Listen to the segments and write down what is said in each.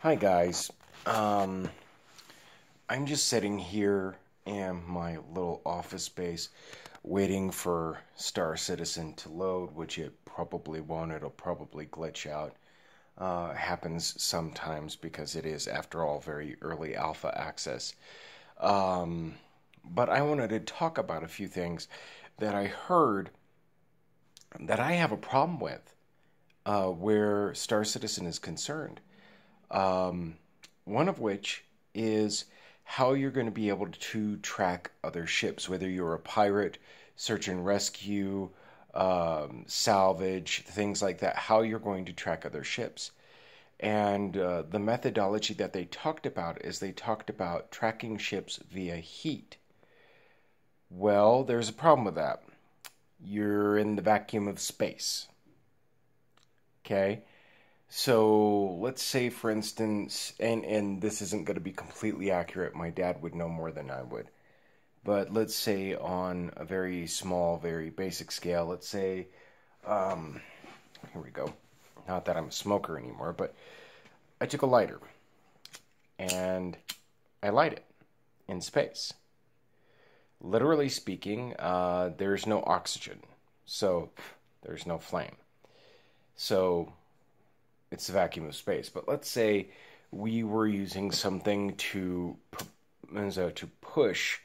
Hi guys. Um, I'm just sitting here in my little office space waiting for Star Citizen to load, which it probably won't. It'll probably glitch out. Happens sometimes because it is, after all, very early alpha access. Um, but I wanted to talk about a few things that I heard that I have a problem with where Star Citizen is concerned. Um, One of which is how you're going to be able to track other ships, whether you're a pirate, search and rescue, salvage, things like that, how you're going to track other ships. And the methodology that they talked about is they talked about tracking ships via heat. Well, there's a problem with that. You're in the vacuum of space. Okay? So let's say, for instance, and this isn't going to be completely accurate. My dad would know more than I would. But let's say on a very small, very basic scale, let's say, here we go. Not that I'm a smoker anymore, but I took a lighter and I light it in space. Literally speaking, there's no oxygen, so there's no flame. So it's the vacuum of space. But let's say we were using something to push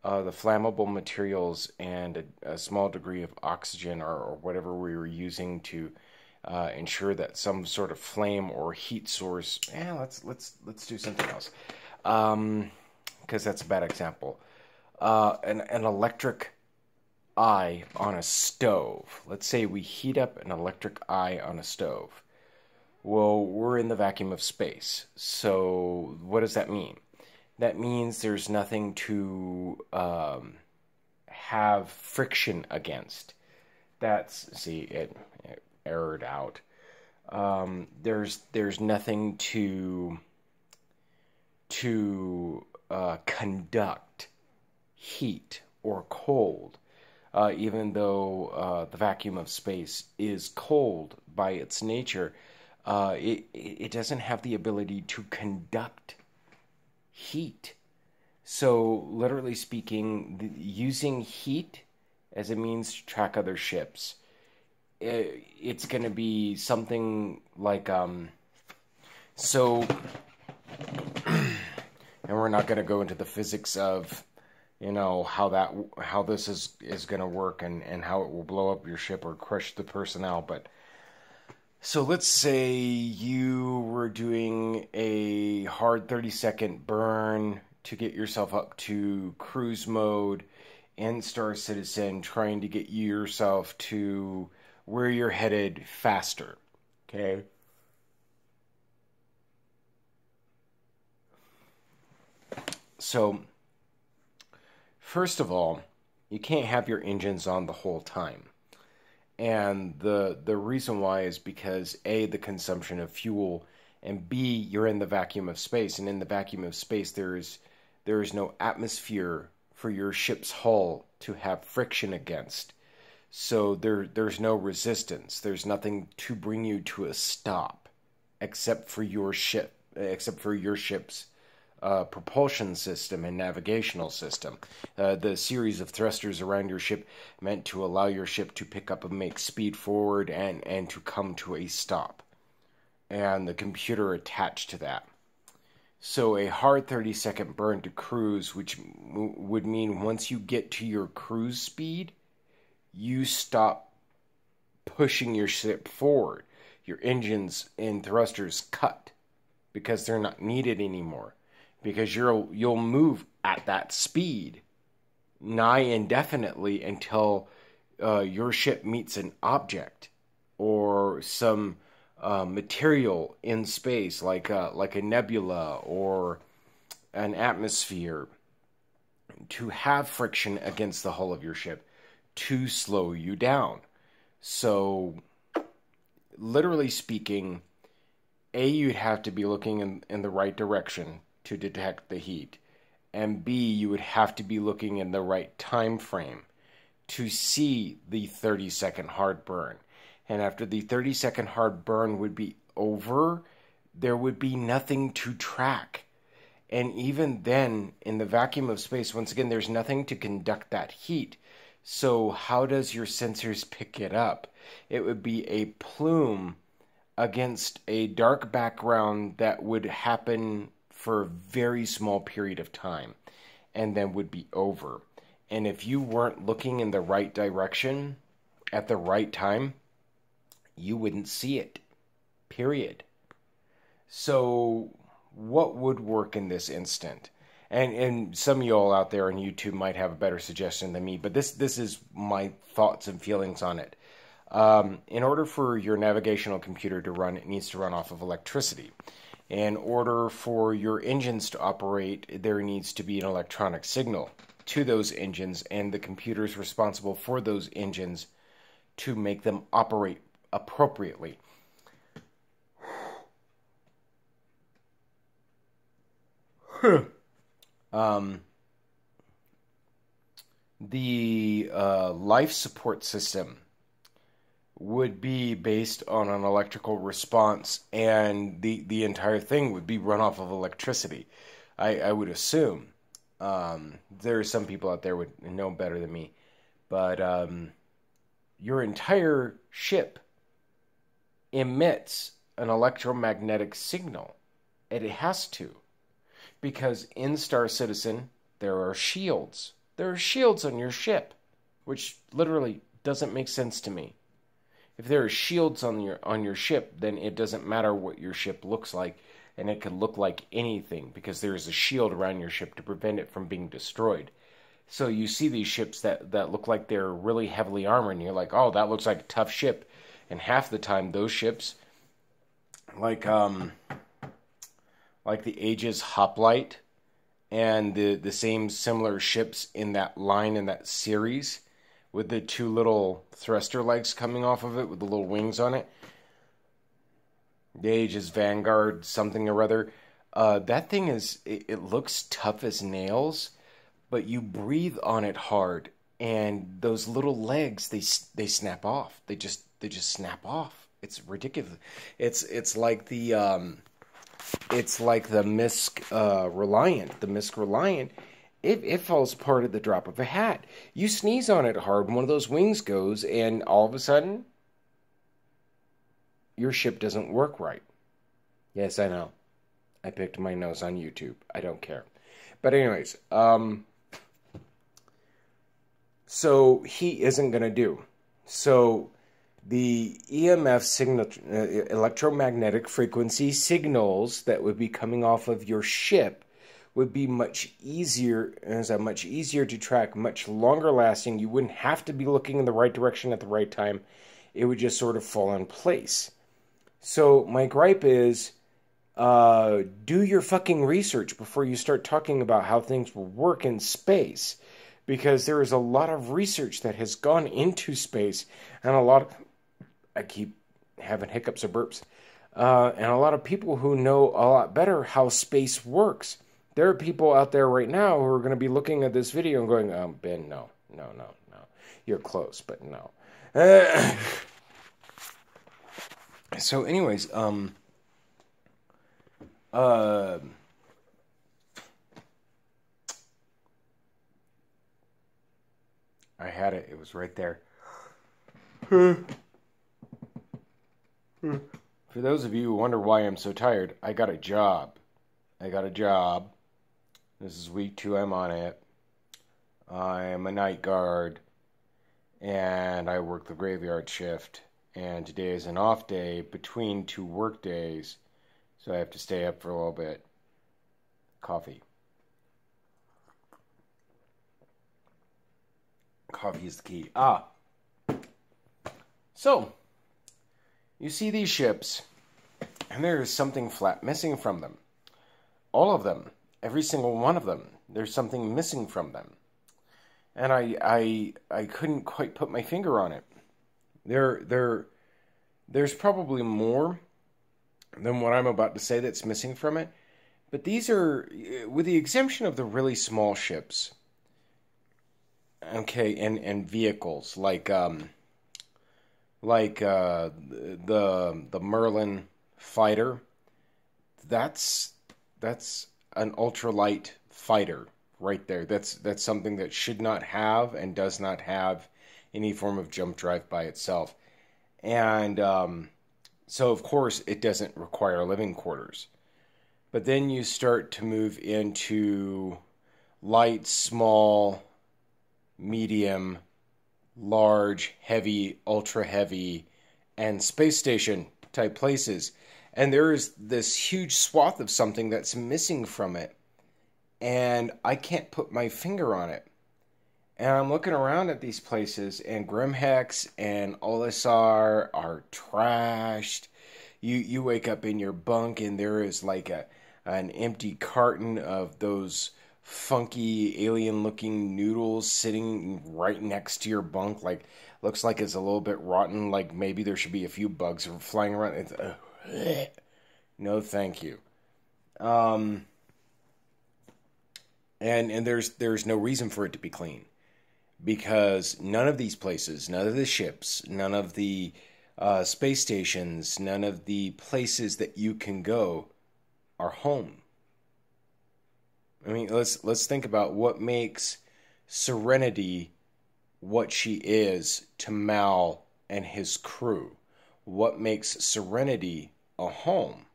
the flammable materials and a small degree of oxygen or whatever we were using to ensure that some sort of flame or heat source. Let's do something else, because that's a bad example. An electric eye on a stove. Let's say we heat up an electric eye on a stove. Well, we're in the vacuum of space. So what does that mean? That means there's nothing to have friction against. It errored out. There's nothing to conduct heat or cold. Even though the vacuum of space is cold by its nature, it doesn't have the ability to conduct heat. So, literally speaking, using heat as a means to track other ships, it's going to be something like, so, and we're not going to go into the physics of, how this is going to work and how it will blow up your ship or crush the personnel, but so let's say you were doing a hard 30-second burn to get yourself up to cruise mode in Star Citizen, trying to get yourself to where you're headed faster. Okay? So, first of all, you can't have your engines on the whole time. And the reason why is because A, the consumption of fuel, and B, you're in the vacuum of space. And in the vacuum of space, there is no atmosphere for your ship's hull to have friction against. So there's no resistance. There's nothing to bring you to a stop except for your ship's propulsion system and navigational system. The series of thrusters around your ship meant to allow your ship to pick up and make speed forward and to come to a stop. And the computer attached to that. So a hard 30-second burn to cruise, which would mean once you get to your cruise speed, you stop pushing your ship forward. Your engines and thrusters cut because they're not needed anymore. Because you'll move at that speed nigh indefinitely until your ship meets an object or some material in space, like a nebula or an atmosphere, to have friction against the hull of your ship to slow you down. So, literally speaking, A, you'd have to be looking in the right direction to detect the heat, and B, you would have to be looking in the right time frame to see the 30-second hard burn. And after the 30-second hard burn would be over, there would be nothing to track. And even then, in the vacuum of space, once again, there's nothing to conduct that heat. So how does your sensors pick it up? It would be a plume against a dark background that would happen for a very small period of time and then would be over. And if you weren't looking in the right direction at the right time, you wouldn't see it. Period. So what would work in this instant? And some of y'all out there on YouTube might have a better suggestion than me, but this is my thoughts and feelings on it. In order for your navigational computer to run, it needs to run off of electricity. In order for your engines to operate, there needs to be an electronic signal to those engines, and the computer is responsible for those engines to make them operate appropriately. The life support system would be based on an electrical response, and the entire thing would be run off of electricity. I would assume. There are some people out there would know better than me, but your entire ship emits an electromagnetic signal, and it has to. Because in Star Citizen, there are shields. There are shields on your ship, which literally doesn't make sense to me. If there are shields on your ship, then it doesn't matter what your ship looks like, and it could look like anything because there is a shield around your ship to prevent it from being destroyed. So you see these ships that look like they're really heavily armored, and you're like, oh, that looks like a tough ship. And half the time, those ships, like the Aegis Hoplite and the same similar ships in that line in that series with the two little thruster legs coming off of it with the little wings on it. The Aegis Vanguard something or other. That thing it looks tough as nails, but you breathe on it hard, and those little legs they snap off. They just snap off. It's ridiculous. It's like the Misk Reliant. The Misk Reliant, it falls apart at the drop of a hat. You sneeze on it hard, one of those wings goes, and all of a sudden, your ship doesn't work right. Yes, I know. I picked my nose on YouTube. I don't care. But anyways, so heat isn't going to do. So the EMF signal, electromagnetic frequency signals that would be coming off of your ship would be much easier to track, much longer lasting. You wouldn't have to be looking in the right direction at the right time. It would just sort of fall in place. So my gripe is, do your fucking research before you start talking about how things will work in space. Because there is a lot of research that has gone into space, and I keep having hiccups or burps, and a lot of people who know a lot better how space works. There are people out there right now who are going to be looking at this video and going, Ben, no. You're close, but no. So anyways, I had it. It was right there. For those of you who wonder why I'm so tired, I got a job. This is week 2. I'm on it. I'm a night guard, and I work the graveyard shift. And today is an off day between 2 work days, so I have to stay up for a little bit. Coffee. Coffee is the key. So, you see these ships, and there is something flat missing from them. All of them. Every single one of them. There's something missing from them. And I couldn't quite put my finger on it. There's probably more than what I'm about to say that's missing from it. But these are, with the exemption of the really small ships, okay, and vehicles like the Merlin fighter that's an ultralight fighter right there. That's something that should not have and does not have any form of jump drive by itself. And so, of course, it doesn't require living quarters. But then you start to move into light, small, medium, large, heavy, ultra heavy, and space station type places. And there is this huge swath of something that's missing from it. And I can't put my finger on it. And I'm looking around at these places, and Grimhex and Olisar are trashed. You wake up in your bunk, and there is like an empty carton of those funky alien-looking noodles sitting right next to your bunk. Like, looks like it's a little bit rotten. Like maybe there should be a few bugs flying around. It's, no, thank you. And there's no reason for it to be clean, because none of these places, none of the ships, none of the space stations, none of the places that you can go are home. I mean, let's think about what makes Serenity what she is to Mal and his crew. What makes Serenity a home?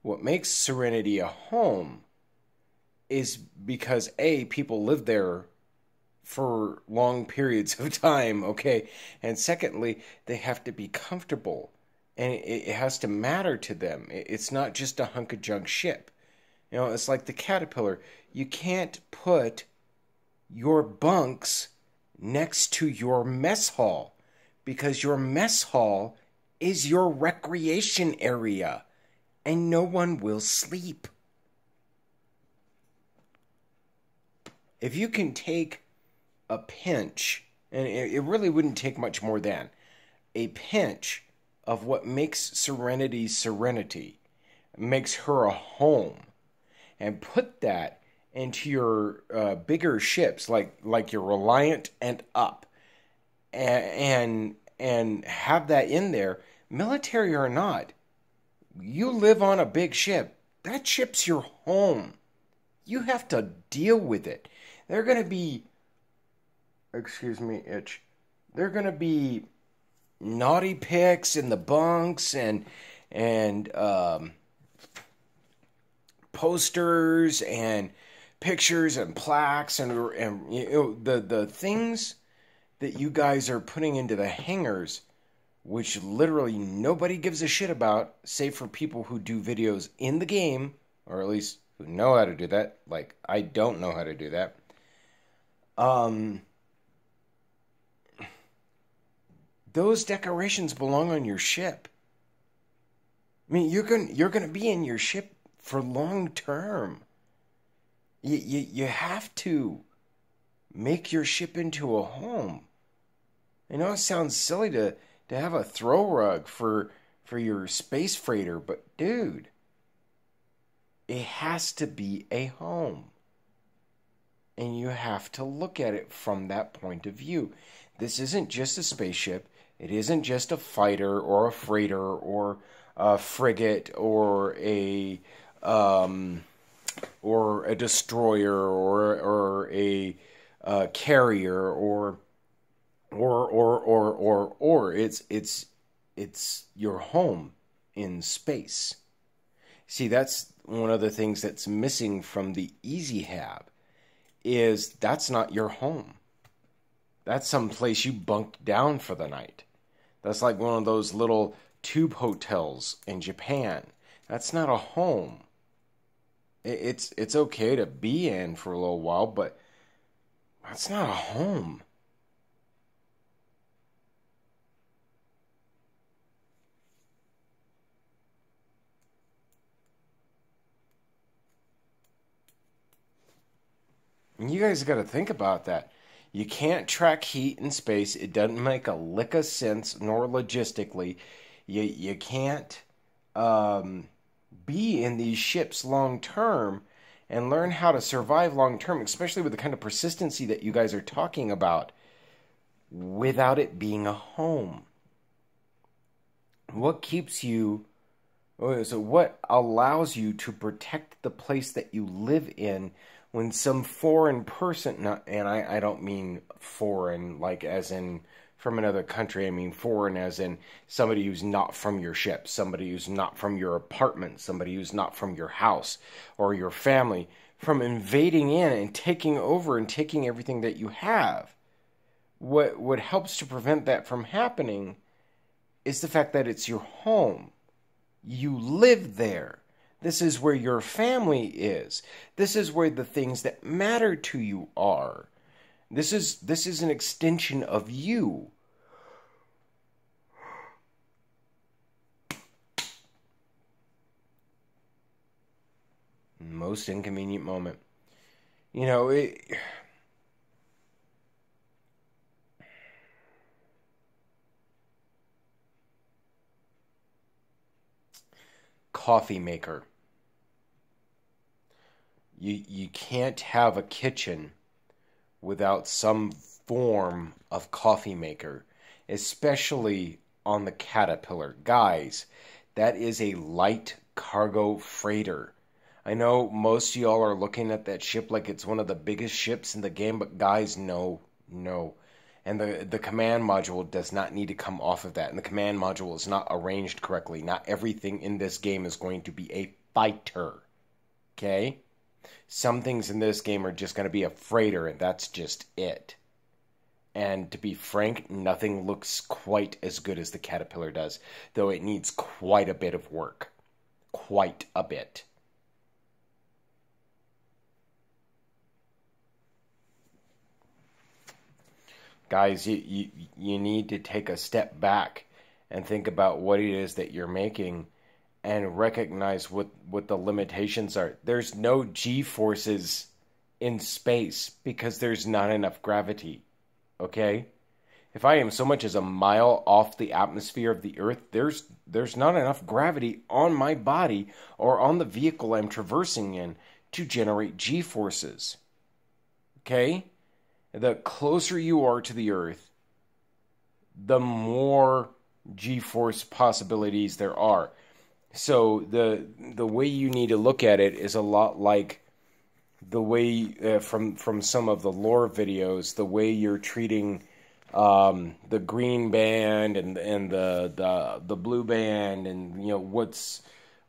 What makes Serenity a home is because A, people live there for long periods of time, okay? And secondly, they have to be comfortable. And it has to matter to them. It's not just a hunk of junk ship. You know, it's like the Caterpillar. You can't put your bunks next to your mess hall, because your mess hall is your recreation area, and no one will sleep. If you can take a pinch, and it really wouldn't take much more than a pinch of what makes Serenity Serenity, makes her a home, and put that into your bigger ships, like your Reliant and up, and have that in there, military or not. You live on a big ship. That ship's your home. You have to deal with it. They're going to be, excuse me, itch. They're going to be naughty pics in the bunks and posters and pictures and plaques and you know, the things that you guys are putting into the hangars, which literally nobody gives a shit about, save for people who do videos in the game, or at least who know how to do that. Like, I don't know how to do that. Those decorations belong on your ship. I mean, you're going to be in your ship for long term. You have to make your ship into a home. I know it sounds silly to have a throw rug for your space freighter, but dude, it has to be a home. And you have to look at it from that point of view. This isn't just a spaceship. It isn't just a fighter or a freighter or a frigate or a destroyer or a carrier or it's your home in space. See, that's one of the things that's missing from the Easy Hab, is that's not your home. That's some place you bunked down for the night. That's like one of those little tube hotels in Japan. That's not a home. It's okay to be in for a little while, but that's not a home. And you guys got to think about that. You can't track heat in space. It doesn't make a lick of sense, nor logistically. You can't be in these ships long term and learn how to survive long term, especially with the kind of persistency that you guys are talking about, without it being a home. What keeps you So what allows you to protect the place that you live in when some foreign person, not, and I don't mean foreign like as in from another country, I mean foreign as in somebody who's not from your ship, somebody who's not from your apartment, somebody who's not from your house or your family, from invading in and taking over and taking everything that you have. What helps to prevent that from happening is the fact that it's your home. You live there. This is where your family is. This is where the things that matter to you are. This is an extension of you. Most inconvenient moment. You know, coffee maker. You can't have a kitchen without some form of coffee maker, especially on the Caterpillar. Guys, that is a light cargo freighter. I know most of y'all are looking at that ship like it's one of the biggest ships in the game, but guys, no, no. And the command module does not need to come off of that. And the command module is not arranged correctly. Not everything in this game is going to be a fighter. Okay? Some things in this game are just going to be a freighter, and that's just it. And to be frank, nothing looks quite as good as the Caterpillar does, though it needs quite a bit of work. Quite a bit. Guys, you need to take a step back and think about what it is that you're making and recognize what the limitations are. There's no G-forces in space because there's not enough gravity, okay? If I am so much as a mile off the atmosphere of the Earth, there's not enough gravity on my body or on the vehicle I'm traversing in to generate G-forces, okay? The closer you are to the Earth, the more G-force possibilities there are. So the way you need to look at it is a lot like the way from some of the lore videos, the way you're treating the green band and the blue band, and you know what's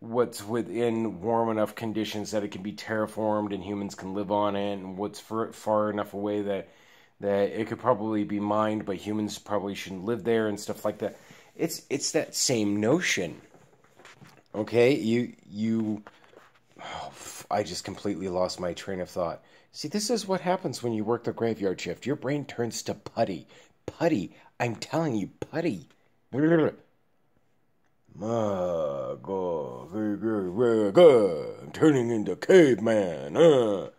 within warm enough conditions that it can be terraformed and humans can live on it, and what's far enough away that it could probably be mined, but humans probably shouldn't live there and stuff like that. It's that same notion. Okay, I just completely lost my train of thought. See, this is what happens when you work the graveyard shift. Your brain turns to putty. Putty. I'm telling you, putty. I'm turning into caveman.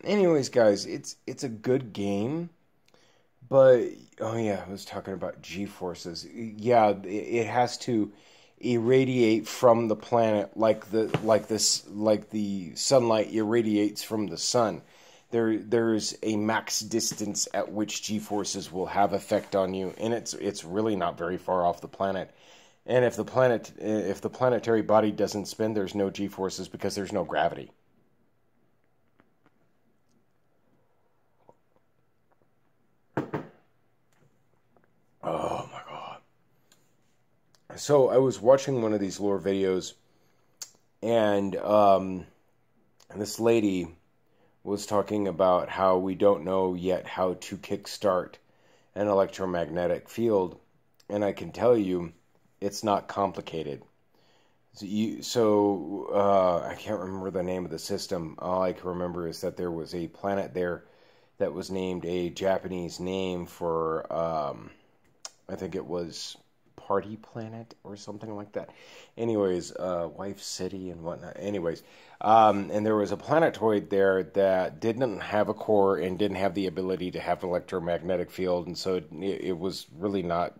Anyways, guys, it's a good game, but oh yeah, I was talking about G-forces. Yeah, it has to irradiate from the planet like the sunlight irradiates from the sun. There's a max distance at which G-forces will have effect on you, and it's really not very far off the planet. And if the planetary body doesn't spin, there's no G-forces because there's no gravity. Oh my god. So I was watching one of these lore videos, and this lady was talking about how we don't know yet how to kickstart an electromagnetic field, and I can tell you, it's not complicated. I can't remember the name of the system. All I can remember is that there was a planet there that was named a Japanese name for, I think it was Party Planet or something like that. Anyways, Wife City and whatnot. Anyways, and there was a planetoid there that didn't have a core and didn't have the ability to have an electromagnetic field, and so it was really not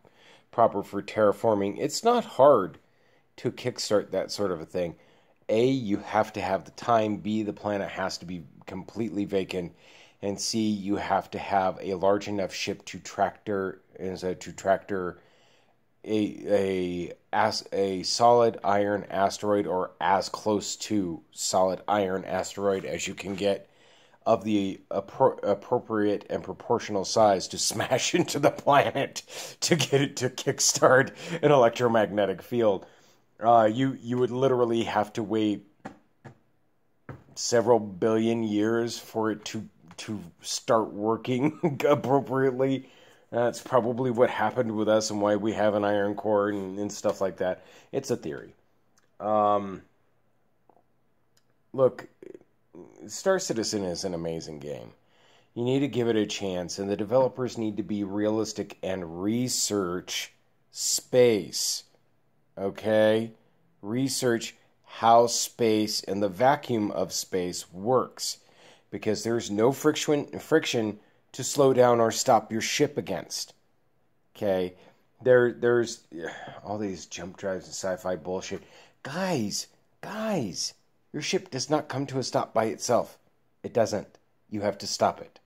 proper for terraforming. It's not hard to kickstart that sort of a thing. A, you have to have the time. B, the planet has to be completely vacant. And C, you have to have a large enough ship to tractor a solid iron asteroid, or as close to solid iron asteroid as you can get, of the appropriate and proportional size to smash into the planet to get it to kickstart an electromagnetic field. You would literally have to wait several billion years for it to start working appropriately. That's probably what happened with us and why we have an iron core and stuff like that. It's a theory. Look, Star Citizen is an amazing game. You need to give it a chance, and the developers need to be realistic and research space. Okay? Research how space and the vacuum of space works, because there's no friction to slow down or stop your ship against. Okay? There's all these jump drives and sci-fi bullshit. Guys, your ship does not come to a stop by itself. It doesn't. You have to stop it.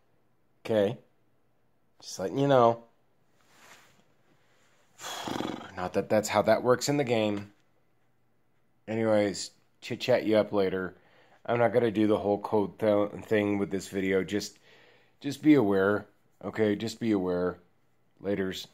Okay? Just letting you know. Not that that's how that works in the game. Anyways, chit-chat you up later. I'm not going to do the whole code thing with this video. Just be aware. Okay? Just be aware. Laters.